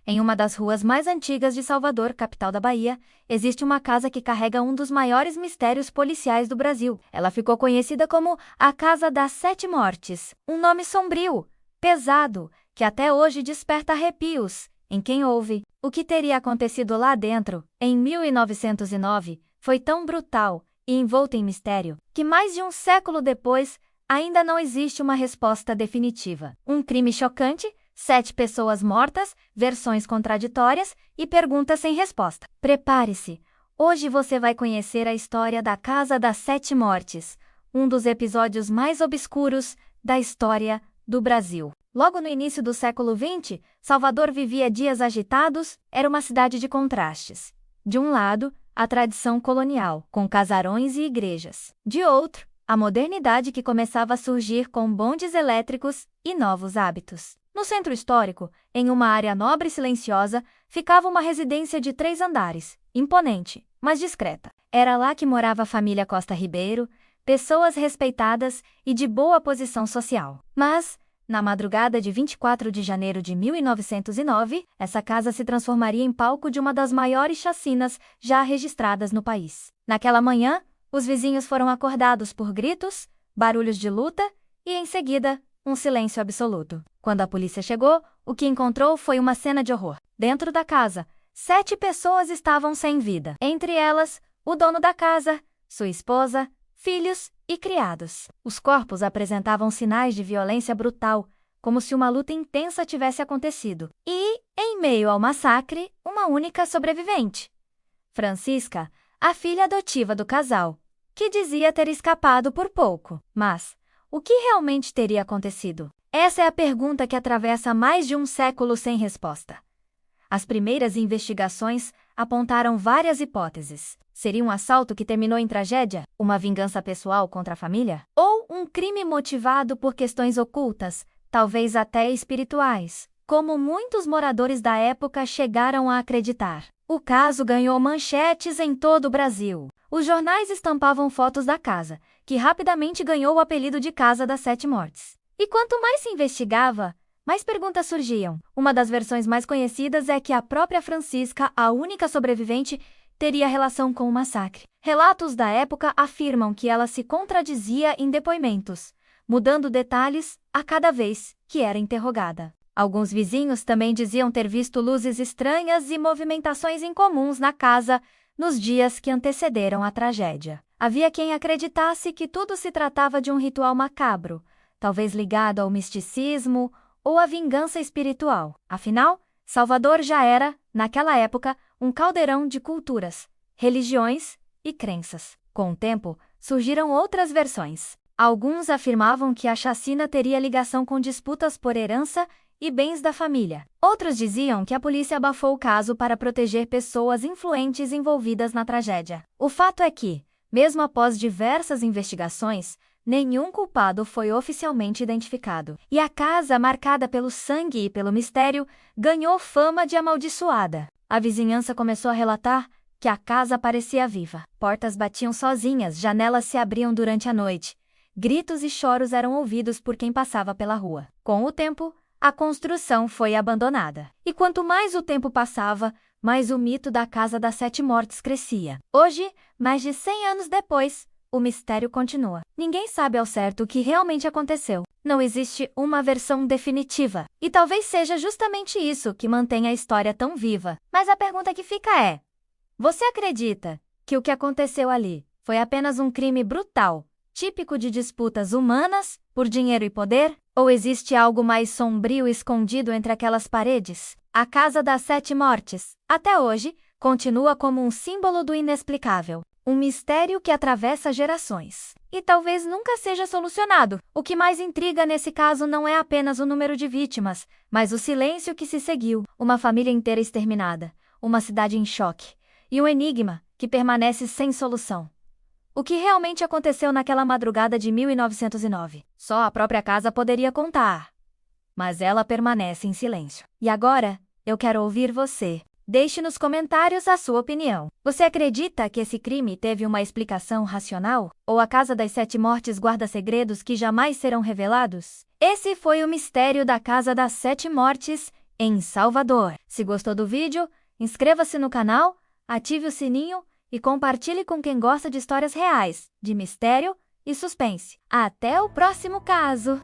Em uma das ruas mais antigas de Salvador, capital da Bahia, existe uma casa que carrega um dos maiores mistérios policiais do Brasil. Ela ficou conhecida como a Casa das Sete Mortes, um nome sombrio, pesado, que até hoje desperta arrepios em quem ouve. O que teria acontecido lá dentro, em 1909, foi tão brutal e envolto em mistério, que mais de um século depois, ainda não existe uma resposta definitiva. Um crime chocante, 7 pessoas mortas, versões contraditórias e perguntas sem resposta. Prepare-se! Hoje você vai conhecer a história da Casa das Sete Mortes, um dos episódios mais obscuros da história do Brasil. Logo no início do século XX, Salvador vivia dias agitados, era uma cidade de contrastes. De um lado, a tradição colonial, com casarões e igrejas. De outro, a modernidade que começava a surgir com bondes elétricos e novos hábitos. No centro histórico, em uma área nobre e silenciosa, ficava uma residência de 3 andares, imponente, mas discreta. Era lá que morava a família Costa Ribeiro, pessoas respeitadas e de boa posição social. Mas, na madrugada de 24 de janeiro de 1909, essa casa se transformaria em palco de uma das maiores chacinas já registradas no país. Naquela manhã, os vizinhos foram acordados por gritos, barulhos de luta e, em seguida, um silêncio absoluto. Quando a polícia chegou, o que encontrou foi uma cena de horror. Dentro da casa, 7 pessoas estavam sem vida. Entre elas, o dono da casa, sua esposa, filhos e criados. Os corpos apresentavam sinais de violência brutal, como se uma luta intensa tivesse acontecido. E, em meio ao massacre, uma única sobrevivente. Francisca, a filha adotiva do casal, que dizia ter escapado por pouco. Mas, o que realmente teria acontecido? Essa é a pergunta que atravessa mais de um século sem resposta. As primeiras investigações apontaram várias hipóteses. Seria um assalto que terminou em tragédia? Uma vingança pessoal contra a família? Ou um crime motivado por questões ocultas, talvez até espirituais, como muitos moradores da época chegaram a acreditar? O caso ganhou manchetes em todo o Brasil. Os jornais estampavam fotos da casa, que rapidamente ganhou o apelido de Casa das Sete Mortes. E quanto mais se investigava, mais perguntas surgiam. Uma das versões mais conhecidas é que a própria Francisca, a única sobrevivente, teria relação com o massacre. Relatos da época afirmam que ela se contradizia em depoimentos, mudando detalhes a cada vez que era interrogada. Alguns vizinhos também diziam ter visto luzes estranhas e movimentações incomuns na casa nos dias que antecederam a tragédia. Havia quem acreditasse que tudo se tratava de um ritual macabro, talvez ligado ao misticismo ou à vingança espiritual. Afinal, Salvador já era, naquela época, um caldeirão de culturas, religiões e crenças. Com o tempo, surgiram outras versões. Alguns afirmavam que a chacina teria ligação com disputas por herança e bens da família. Outros diziam que a polícia abafou o caso para proteger pessoas influentes envolvidas na tragédia. O fato é que, mesmo após diversas investigações, nenhum culpado foi oficialmente identificado. E a casa, marcada pelo sangue e pelo mistério, ganhou fama de amaldiçoada. A vizinhança começou a relatar que a casa parecia viva. Portas batiam sozinhas, janelas se abriam durante a noite. Gritos e choros eram ouvidos por quem passava pela rua. Com o tempo, a construção foi abandonada. E quanto mais o tempo passava, mais o mito da Casa das Sete Mortes crescia. Hoje, mais de 100 anos depois, o mistério continua. Ninguém sabe ao certo o que realmente aconteceu. Não existe uma versão definitiva. E talvez seja justamente isso que mantém a história tão viva. Mas a pergunta que fica é: você acredita que o que aconteceu ali foi apenas um crime brutal, típico de disputas humanas por dinheiro e poder? Ou existe algo mais sombrio escondido entre aquelas paredes? A Casa das Sete Mortes, até hoje, continua como um símbolo do inexplicável. Um mistério que atravessa gerações. E talvez nunca seja solucionado. O que mais intriga nesse caso não é apenas o número de vítimas, mas o silêncio que se seguiu. Uma família inteira exterminada, uma cidade em choque, e um enigma que permanece sem solução. O que realmente aconteceu naquela madrugada de 1909? Só a própria casa poderia contar. Mas ela permanece em silêncio. E agora, eu quero ouvir você. Deixe nos comentários a sua opinião. Você acredita que esse crime teve uma explicação racional? Ou a Casa das Sete Mortes guarda segredos que jamais serão revelados? Esse foi o mistério da Casa das Sete Mortes em Salvador. Se gostou do vídeo, inscreva-se no canal, ative o sininho e compartilhe com quem gosta de histórias reais, de mistério e suspense. Até o próximo caso!